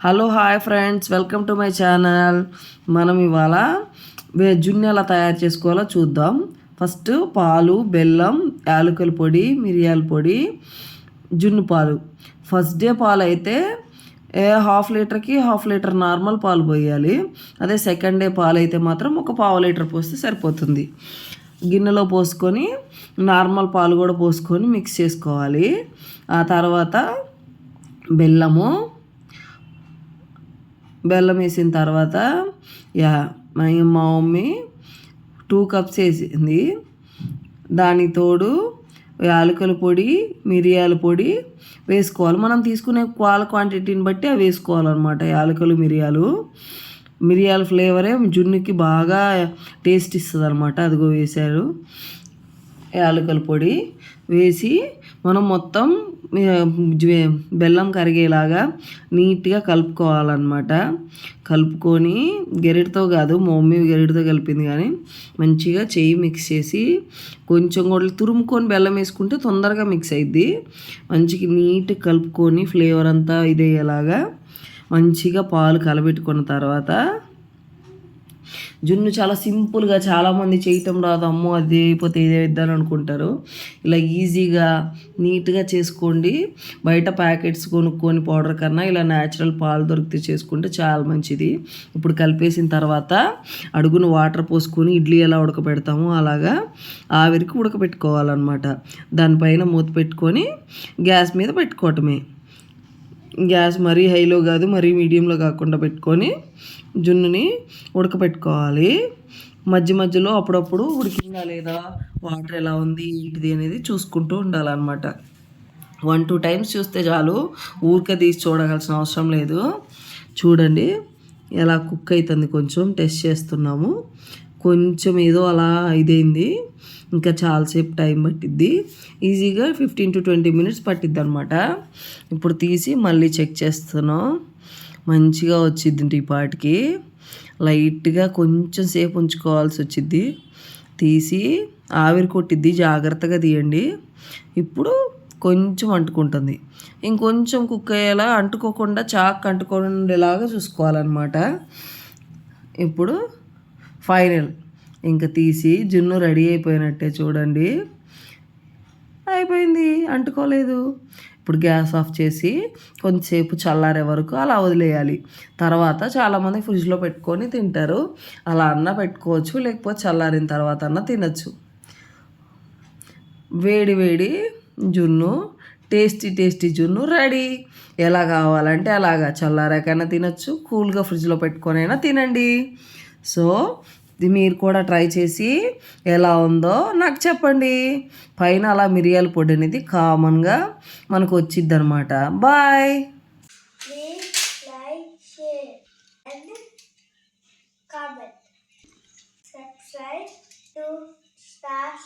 Hello hi friends, welcome to my channel. మనం ఇవాళ జున్ను ఎలా తయారు చేసుకోవాలో చూద్దాం. ఫస్ట్ పాలు, బెల్లం, యాలకుల పొడి, మిరియాల పొడి, జున్ను పాలు. ఫస్ట్ డే పాలు అయితే హాఫ్ లీటర్కి హాఫ్ లీటర్ నార్మల్ పాలు పోయాలి. అదే సెకండ్ డే పాలు అయితే మాత్రం ఒక పావు లీటర్ పోస్తే సరిపోతుంది. గిన్నెలో పోసుకొని నార్మల్ పాలు కూడా పోసుకొని మిక్స్ చేసుకోవాలి. ఆ తర్వాత బెల్లం వేసిన తర్వాత మా మమ్మీ 2 కప్స్ వేసింది. దానికి తోడు యాలకుల పొడి, మిరియాల పొడి వేసుకోవాలి. మనం తీసుకునే పాల క్వాంటిటీని బట్టి అవి వేసుకోవాలన్నమాట. యాలకులు, మిరియాల ఫ్లేవరే జున్నుకి బాగా టేస్ట్ ఇస్తుంది అనమాట. అదిగో వేశారు. యాలకుల పొడి వేసి మనం మొత్తం బెల్లం కరిగేలాగా నీట్గా కలుపుకోవాలన్నమాట. కలుపుకొని గెరిటితో కాదు, మా మమ్మీ గెరిటితో కలిపింది, కానీ మంచిగా చెయ్యి మిక్స్ చేసి కొంచెం కూడా తురుముకొని బెల్లం వేసుకుంటే తొందరగా మిక్స్ అయ్యిద్ది. మంచిగా నీట్గా కలుపుకొని ఫ్లేవర్ అంతా ఇదేలాగా మంచిగా పాలు కలబెట్టుకున్న తర్వాత జున్ను చాలా సింపుల్గా, చాలామంది చేయటం రాదు, అమ్మో అది అయిపోతే ఇదే ఇద్దాని అనుకుంటారు. ఇలా ఈజీగా నీట్గా చేసుకోండి. బయట ప్యాకెట్స్ కొనుక్కొని పౌడర్ కన్నా ఇలా న్యాచురల్ పాలు దొరికితే చేసుకుంటే చాలా మంచిది. ఇప్పుడు కలిపేసిన తర్వాత అడుగున వాటర్ పోసుకొని ఇడ్లీ ఎలా ఉడకబెడతామో అలాగా ఆవిరికి ఉడకబెట్టుకోవాలన్నమాట. దానిపైన మూత పెట్టుకొని గ్యాస్ మీద పెట్టుకోవటమే. గ్యాస్ మరీ హైలో కాదు, మరీ మీడియంలో కాకుండా పెట్టుకొని జున్నుని ఉడకపెట్టుకోవాలి. మధ్యలో అప్పుడప్పుడు ఉడికిందా లేదా, వాటర్ ఎలా ఉంది ఏంటిది అనేది చూసుకుంటూ ఉండాలన్నమాట. 1-2 టైమ్స్ చూస్తే చాలు, ఊరికే తీసి చూడాల్సిన అవసరం లేదు. చూడండి ఎలా కుక్ అవుతుంది. కొంచెం టెస్ట్ చేస్తున్నాము. కొంచెం ఏదో అలా ఇదైంది, ఇంకా చాలాసేపు టైం పట్టిద్ది. ఈజీగా 15-20 మినిట్స్ పట్టిద్ది అనమాట. ఇప్పుడు తీసి మళ్ళీ చెక్ చేస్తున్నాం. మంచిగా వచ్చిద్ది. ఈ పాటికి లైట్గా కొంచెం సేపు ఉంచుకోవాల్సి వచ్చిద్ది. తీసి ఆవిరి కొట్టిద్ది, జాగ్రత్తగా తీయండి. ఇప్పుడు కొంచెం అంటుకుంటుంది. ఇంకొంచెం కుక్ అయ్యేలా, అంటుకోకుండా అంటుకోండేలాగా చూసుకోవాలన్నమాట. ఇప్పుడు ఫైనల్ ఇంకా తీసి జున్ను రెడీ అయిపోయినట్టే. చూడండి, అయిపోయింది, అంటుకోలేదు. ఇప్పుడు గ్యాస్ ఆఫ్ చేసి కొంచెంసేపు చల్లారే వరకు అలా వదిలేయాలి. తర్వాత చాలామంది ఫ్రిడ్జ్లో పెట్టుకొని తింటారు. అలా అన్నా పెట్టుకోవచ్చు, లేకపోతే చల్లారిన తర్వాత అన్నా తినచ్చు. వేడి వేడి జున్ను, టేస్టీ జున్ను రెడీ. ఎలా కావాలంటే అలాగా చల్లారాకైనా తినచ్చు, కూల్గా ఫ్రిడ్జ్లో పెట్టుకొని అయినా తినండి. సో ఇది మీరు కూడా ట్రై చేసి ఎలా ఉందో నాకు చెప్పండి. పైన అలా మిరియాల పొడి అనేది కామన్గా మనకు వచ్చిద్ది అనమాట. బాయ్. Subscribe to Stars